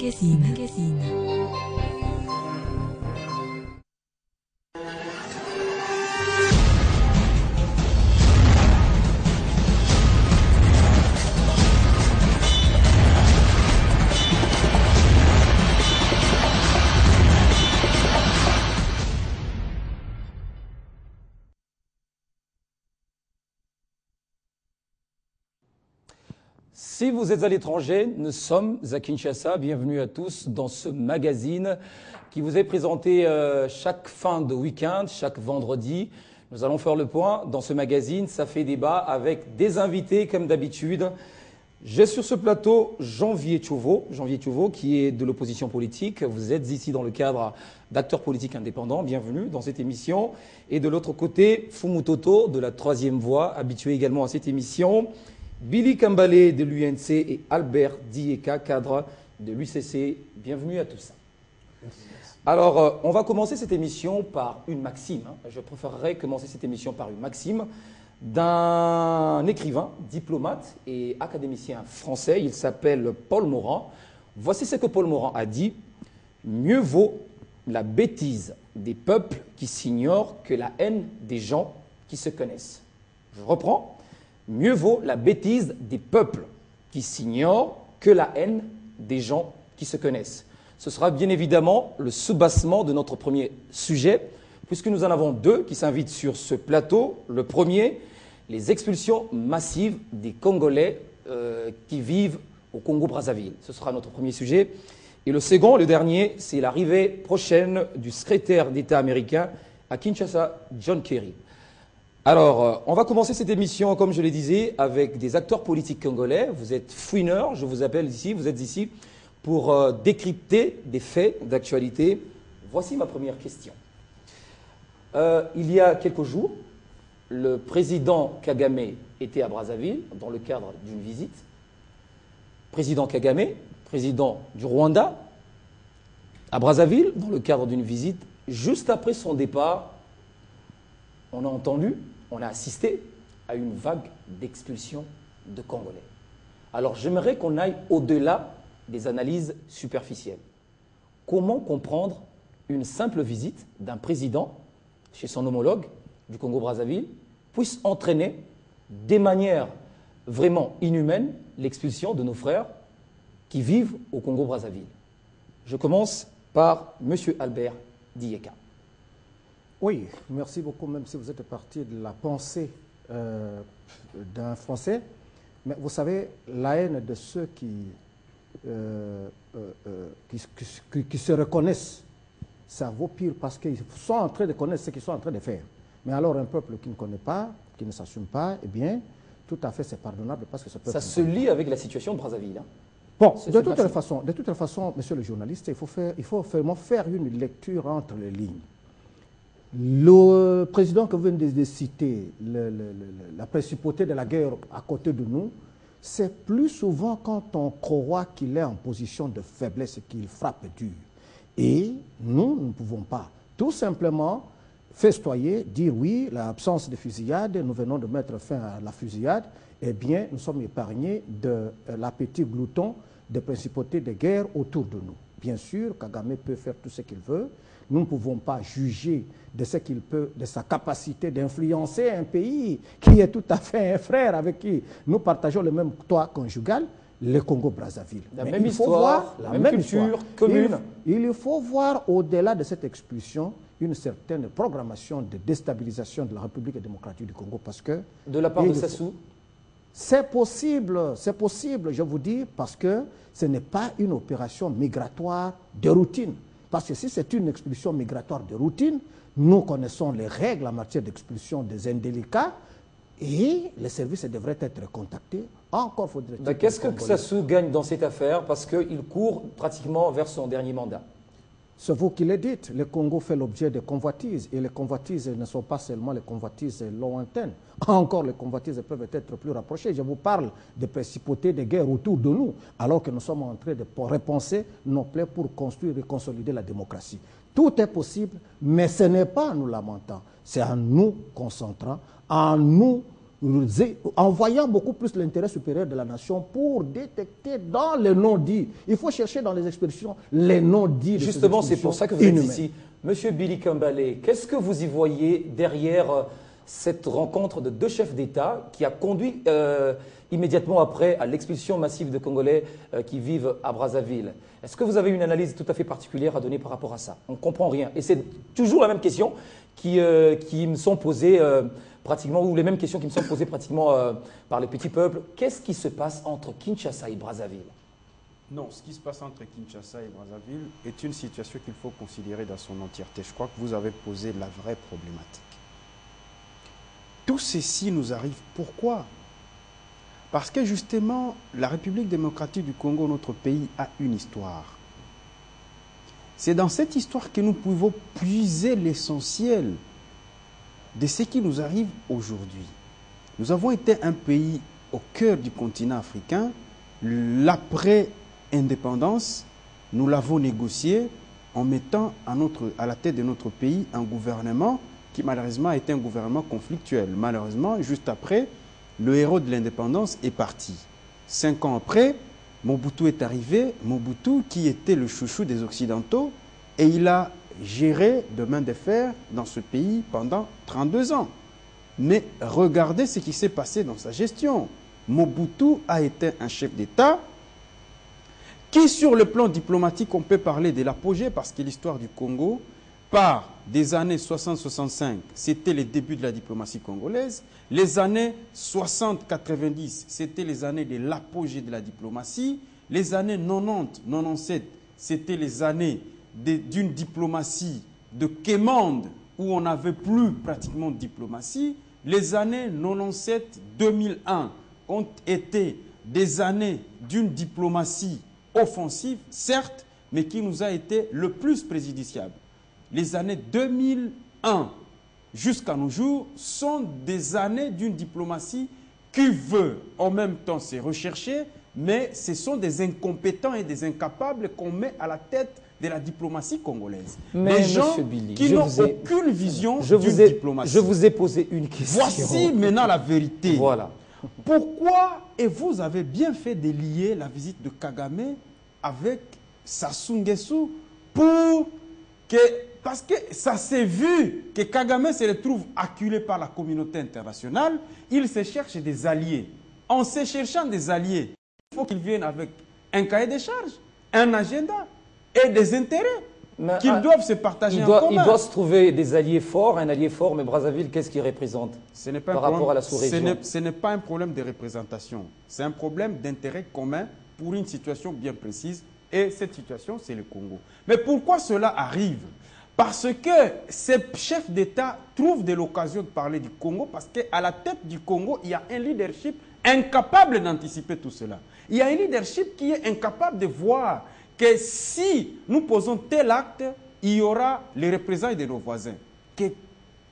magazine. Si vous êtes à l'étranger, nous sommes à Kinshasa. Bienvenue à tous dans ce magazine qui vous est présenté chaque fin de week-end, chaque vendredi. Nous allons faire le point dans ce magazine. Ça fait débat avec des invités comme d'habitude. J'ai sur ce plateau Janvier Tchouvo qui est de l'opposition politique. Vous êtes ici dans le cadre d'acteurs politiques indépendants. Bienvenue dans cette émission. Et de l'autre côté, Fumu Toto de la Troisième Voie, habitué également à cette émission. Billy Kambale de l'UNC et Albert Dieka, cadre de l'UCC. Bienvenue à tous. Merci. Alors, on va commencer cette émission par une maxime. Je préférerais commencer cette émission par une maxime d'un écrivain, diplomate et académicien français. Il s'appelle Paul Morand. Voici ce que Paul Morand a dit. « Mieux vaut la bêtise des peuples qui s'ignorent que la haine des gens qui se connaissent. » Je reprends. Mieux vaut la bêtise des peuples qui s'ignorent que la haine des gens qui se connaissent. Ce sera bien évidemment le soubassement de notre premier sujet, puisque nous en avons deux qui s'invitent sur ce plateau. Le premier, les expulsions massives des Congolais qui vivent au Congo-Brazzaville. Ce sera notre premier sujet. Et le second, le dernier, c'est l'arrivée prochaine du secrétaire d'État américain à Kinshasa, John Kerry. Alors, on va commencer cette émission, comme je le disais, avec des acteurs politiques congolais. Vous êtes fouineurs, je vous appelle ici, vous êtes ici pour décrypter des faits d'actualité. Voici ma première question. Il y a quelques jours, le président Kagame était à Brazzaville dans le cadre d'une visite. Président Kagame, président du Rwanda, à Brazzaville dans le cadre d'une visite. Juste après son départ, on a entendu, on a assisté à une vague d'expulsion de Congolais. Alors j'aimerais qu'on aille au-delà des analyses superficielles. Comment comprendre une simple visite d'un président chez son homologue du Congo-Brazzaville puisse entraîner des manières vraiment inhumaines l'expulsion de nos frères qui vivent au Congo-Brazzaville? Je commence par M. Albert Dieka. Oui, merci beaucoup, même si vous êtes parti de la pensée d'un Français. Mais vous savez, la haine de ceux qui se reconnaissent, ça vaut pire parce qu'ils sont en train de connaître ce qu'ils sont en train de faire. Mais alors un peuple qui ne connaît pas, qui ne s'assume pas, eh bien, tout à fait, c'est pardonnable parce que ce peuple... Ça se lie avec la situation de Brazzaville. Hein. Bon, de toute façon, monsieur le journaliste, il faut vraiment faire une lecture entre les lignes. Le président que vous venez de citer, la principauté de la guerre à côté de nous, c'est plus souvent quand on croit qu'il est en position de faiblesse qu'il frappe dur. Et nous ne pouvons pas tout simplement festoyer, dire oui, l'absence de fusillade, nous venons de mettre fin à la fusillade, eh bien, nous sommes épargnés de l'appétit glouton des principautés de guerre autour de nous. Bien sûr, Kagame peut faire tout ce qu'il veut. Nous ne pouvons pas juger de ce qu'il peut, de sa capacité d'influencer un pays qui est tout à fait un frère avec qui nous partageons le même toit conjugal, le Congo-Brazzaville. La même histoire, la même culture commune. Il faut voir au-delà de cette expulsion une certaine programmation de déstabilisation de la République démocratique du Congo parce que... De la part de Sassou? C'est possible, je vous dis, parce que ce n'est pas une opération migratoire de routine. Parce que si c'est une expulsion migratoire de routine, nous connaissons les règles en matière d'expulsion des indélicats et les services devraient être contactés. Encore faudrait-il... Qu'est-ce que Sassou gagne dans cette affaire? Parce qu'il court pratiquement vers son dernier mandat. C'est vous qui le dites. Le Congo fait l'objet de convoitises. Et les convoitises ne sont pas seulement les convoitises lointaines. Encore, les convoitises peuvent être plus rapprochées. Je vous parle des principautés de guerre autour de nous, alors que nous sommes en train de repenser nos plaies pour construire et consolider la démocratie. Tout est possible, mais ce n'est pas en nous lamentant. C'est en nous concentrant, en nous en voyant beaucoup plus l'intérêt supérieur de la nation pour détecter dans les non-dits. Il faut chercher dans les expressions les non-dits. Justement, c'est pour ça que vous êtes ici. Monsieur Billy Kambale, qu'est-ce que vous y voyez derrière cette rencontre de deux chefs d'État qui a conduit immédiatement après à l'expulsion massive de Congolais qui vivent à Brazzaville? Est-ce que vous avez une analyse tout à fait particulière à donner par rapport à ça? On ne comprend rien. Et c'est toujours la même question qui me sont posées pratiquement, ou les mêmes questions qui me sont posées pratiquement par les petits peuples. Qu'est-ce qui se passe entre Kinshasa et Brazzaville? Non, ce qui se passe entre Kinshasa et Brazzaville est une situation qu'il faut considérer dans son entièreté. Je crois que vous avez posé la vraie problématique. Tout ceci nous arrive pourquoi? Parce que justement, la République démocratique du Congo, notre pays, a une histoire. C'est dans cette histoire que nous pouvons puiser l'essentiel de ce qui nous arrive aujourd'hui. Nous avons été un pays au cœur du continent africain. L'après-indépendance, nous l'avons négocié en mettant à la tête de notre pays un gouvernement qui malheureusement a été un gouvernement conflictuel. Malheureusement, juste après, le héros de l'indépendance est parti. 5 ans après, Mobutu est arrivé, Mobutu qui était le chouchou des Occidentaux, et il a géré de main de fer dans ce pays pendant 32 ans. Mais regardez ce qui s'est passé dans sa gestion. Mobutu a été un chef d'État qui, sur le plan diplomatique, on peut parler de l'apogée parce que l'histoire du Congo, par des années 60-65, c'était les débuts de la diplomatie congolaise. Les années 60-90, c'était les années de l'apogée de la diplomatie. Les années 90-97, c'était les années d'une diplomatie de quémande où on n'avait plus pratiquement de diplomatie. Les années 97-2001 ont été des années d'une diplomatie offensive, certes, mais qui nous a été le plus préjudiciable. Les années 2001 jusqu'à nos jours sont des années d'une diplomatie qui veut en même temps se rechercher, mais ce sont des incompétents et des incapables qu'on met à la tête de la diplomatie congolaise. Mais des gens Billy, qui n'ont aucune vision d'une diplomatie. Je vous ai posé une question. Voici maintenant la vérité. Voilà. Pourquoi, et vous avez bien fait de lier la visite de Kagame avec Sassou Nguesso pour que... Parce que ça s'est vu que Kagame se retrouve acculé par la communauté internationale. Il se cherche des alliés. En se cherchant des alliés, il faut qu'ils viennent avec un cahier de charges, un agenda et des intérêts qu'ils doivent se partager en commun. Il doit se trouver des alliés forts, un allié fort, mais Brazzaville, qu'est-ce qu'il représente par rapport à la sous-région? Ce n'est pas un problème de représentation. C'est un problème d'intérêt commun pour une situation bien précise. Et cette situation, c'est le Congo. Mais pourquoi cela arrive? Parce que ces chefs d'État trouvent de l'occasion de parler du Congo parce qu'à la tête du Congo, il y a un leadership incapable d'anticiper tout cela. Il y a un leadership qui est incapable de voir que si nous posons tel acte, il y aura les représailles de nos voisins. Que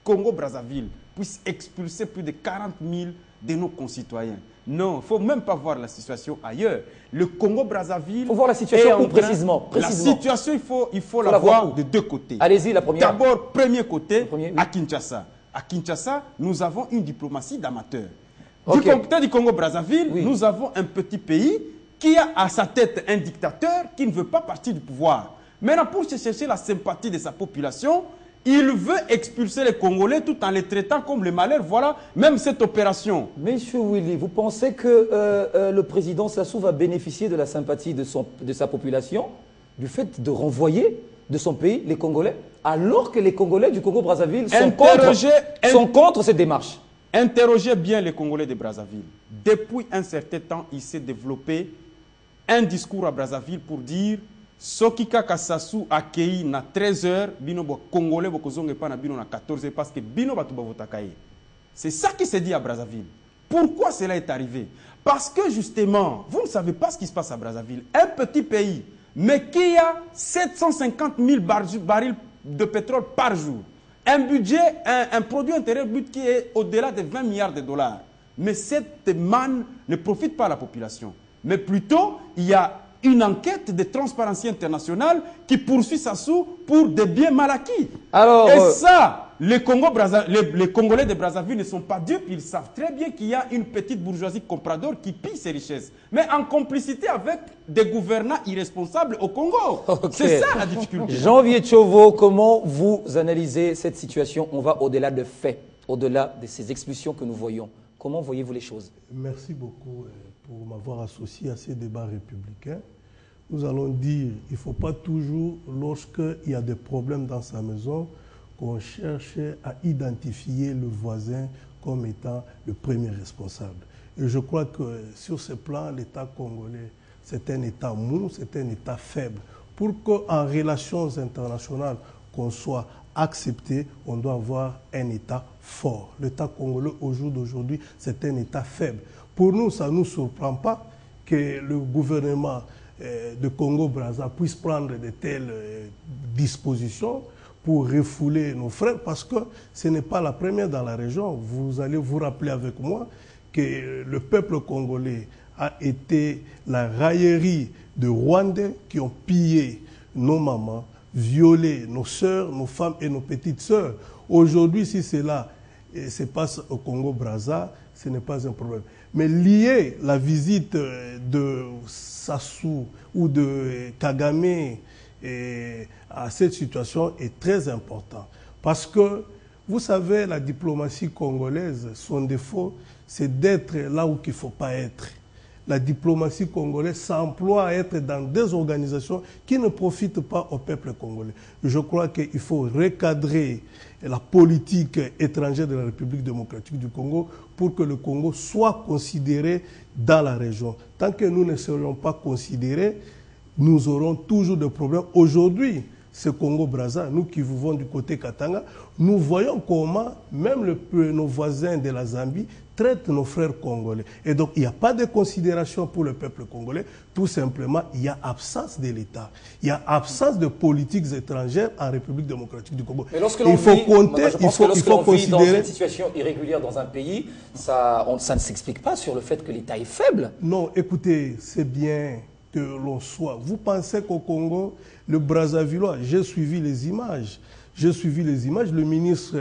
Congo-Brazzaville puisse expulser plus de 40 000 de nos concitoyens. Non, il ne faut même pas voir la situation ailleurs. Le Congo-Brazzaville... Il faut voir la situation où précisément. La situation, il faut la voir de deux côtés. Allez-y, la première. D'abord, premier côté, à Kinshasa. À Kinshasa, nous avons une diplomatie d'amateurs. Du côté du Congo-Brazzaville, nous avons un petit pays qui a à sa tête un dictateur qui ne veut pas partir du pouvoir. Maintenant, pour chercher la sympathie de sa population, il veut expulser les Congolais tout en les traitant comme les malheurs. Voilà, même cette opération. Monsieur Willy, vous pensez que le président Sassou va bénéficier de la sympathie de sa population du fait de renvoyer de son pays les Congolais, alors que les Congolais du Congo-Brazzaville sont contre cette démarche? Interrogez bien les Congolais de Brazzaville. Depuis un certain temps, il s'est développé un discours à Brazzaville pour dire Soki kaka Sassou accueilli na 13h, bino bo Congolais bo kozonge pa na bino na 14h parce que bino batu ba votakaye. C'est ça qui s'est dit à Brazzaville. Pourquoi cela est arrivé? Parce que justement, vous ne savez pas ce qui se passe à Brazzaville. Un petit pays, mais qui a 750 000 barils de pétrole par jour. Un budget, un produit intérieur brut qui est au-delà de 20 milliards de dollars. Mais cette manne ne profite pas à la population. Mais plutôt, il y a une enquête de Transparency International qui poursuit Sassou pour des biens mal acquis. Alors, et ça, les Congolais de Brazzaville ne sont pas dupes. Ils savent très bien qu'il y a une petite bourgeoisie comprador qui pille ces richesses. Mais en complicité avec des gouvernants irresponsables au Congo. Okay. C'est ça la difficulté. Janvier Tchovo, comment vous analysez cette situation? On va au-delà de faits, au-delà de ces expulsions que nous voyons. Comment voyez-vous les choses? Merci beaucoup pour m'avoir associé à ces débats républicains. Nous allons dire qu'il ne faut pas toujours, lorsqu'il y a des problèmes dans sa maison, qu'on cherche à identifier le voisin comme étant le premier responsable. Et je crois que sur ce plan, l'État congolais, c'est un État mou, c'est un État faible. Pour qu'en relations internationales, qu'on soit accepté, on doit avoir un État fort. L'État congolais, au jour d'aujourd'hui, c'est un État faible. Pour nous, ça ne nous surprend pas que le gouvernement de Congo-Brazza puisse prendre de telles dispositions pour refouler nos frères, parce que ce n'est pas la première dans la région. Vous allez vous rappeler avec moi que le peuple congolais a été la raillerie de Rwandais qui ont pillé nos mamans, violé nos sœurs, nos femmes et nos petites sœurs. Aujourd'hui, si cela se passe au Congo-Brazza, ce n'est pas un problème. Mais lier la visite de Sassou ou de Kagame à cette situation est très important. Parce que, vous savez, la diplomatie congolaise, son défaut, c'est d'être là où il ne faut pas être. La diplomatie congolaise s'emploie à être dans des organisations qui ne profitent pas au peuple congolais. Je crois qu'il faut recadrer la politique étrangère de la République démocratique du Congo pour que le Congo soit considéré dans la région. Tant que nous ne serons pas considérés, nous aurons toujours des problèmes. Aujourd'hui, ce Congo-Brazza, nous qui vivons du côté Katanga, nous voyons comment même nos voisins de la Zambie traitent nos frères congolais. Et donc, il n'y a pas de considération pour le peuple congolais. Tout simplement, il y a absence de l'État. Il y a absence de politiques étrangères en République démocratique du Congo. Mais lorsque il faut compter, il faut considérer... Dans une situation irrégulière dans un pays, ça ne s'explique pas sur le fait que l'État est faible. Non, écoutez, c'est bien que l'on soit. Vous pensez qu'au Congo, le Brazzavillois, j'ai suivi les images. J'ai suivi les images. Le ministre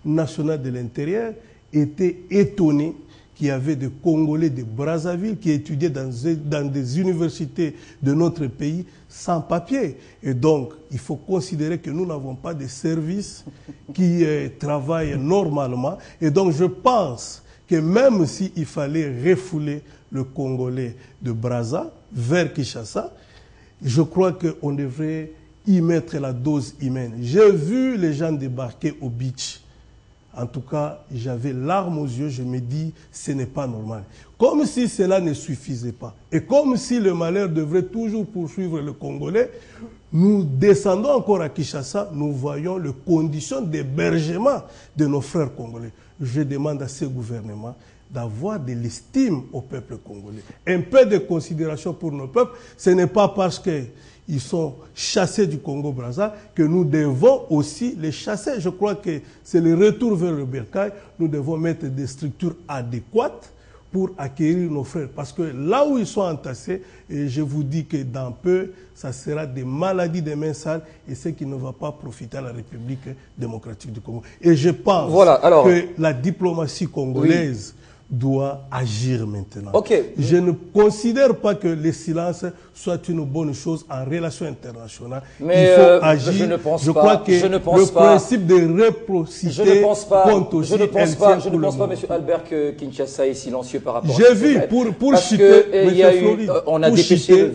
national de l'Intérieur était étonné qu'il y avait des Congolais de Brazzaville qui étudiaient dans des universités de notre pays sans papier. Et donc, il faut considérer que nous n'avons pas de services qui travaillent normalement. Et donc, je pense que même s'il fallait refouler le Congolais de Brazza vers Kinshasa, je crois qu'on devrait y mettre la dose humaine. J'ai vu les gens débarquer au beach. En tout cas, j'avais larmes aux yeux, je me dis, ce n'est pas normal. Comme si cela ne suffisait pas. Et comme si le malheur devrait toujours poursuivre le Congolais, nous descendons encore à Kinshasa, nous voyons les conditions d'hébergement de nos frères congolais. Je demande à ce gouvernement d'avoir de l'estime au peuple congolais. Un peu de considération pour nos peuples. Ce n'est pas parce qu'ils sont chassés du Congo-Brazza que nous devons aussi les chasser. Je crois que c'est le retour vers le bercail. Nous devons mettre des structures adéquates pour acquérir nos frères. Parce que là où ils sont entassés, et je vous dis que dans peu, ça sera des maladies des mains sales et ce qui ne va pas profiter à la République démocratique du Congo. Et je pense que la diplomatie congolaise doit agir maintenant. Okay. Je ne considère pas que le silence soit une bonne chose en relation internationale. Mais il faut agir. Je ne pense pas. Crois que le principe de réciprocité compte aussi. Je ne pense pas, M. Albert, que Kinshasa est silencieux par rapport à J'ai vu, pour chiter, on a dépêché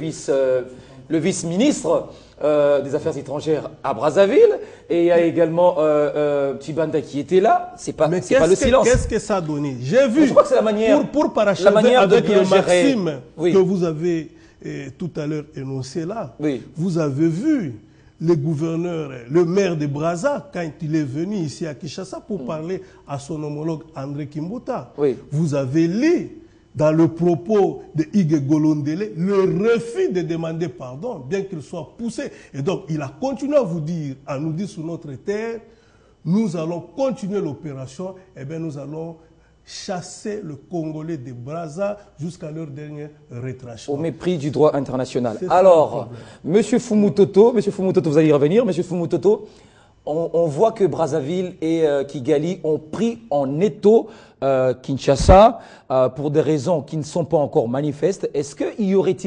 le vice-ministre des Affaires étrangères à Brazzaville, et il y a également Tibanda qui était là. C'est pas le silence. Qu'est-ce que ça a donné? J'ai vu. Je crois que c'est la manière. Pour parachever avec le maxime que vous avez tout à l'heure énoncé là. Oui. Vous avez vu le gouverneur, le maire de Brazza, quand il est venu ici à Kinshasa pour parler à son homologue André Kimbuta. Oui. Vous avez lu dans le propos de Hugues Golondele, le refus de demander pardon, bien qu'il soit poussé. Et donc, il a continué à nous dire sur notre terre, nous allons continuer l'opération, et bien nous allons chasser le Congolais de Brazza jusqu'à leur dernier retranchement. Au mépris du droit international. C'est Alors, Monsieur Fumutoto, vous allez y revenir. Monsieur Fumutoto, on voit que Brazzaville et Kigali ont pris en étau Kinshasa pour des raisons qui ne sont pas encore manifestes. Est-ce qu'il y aurait-il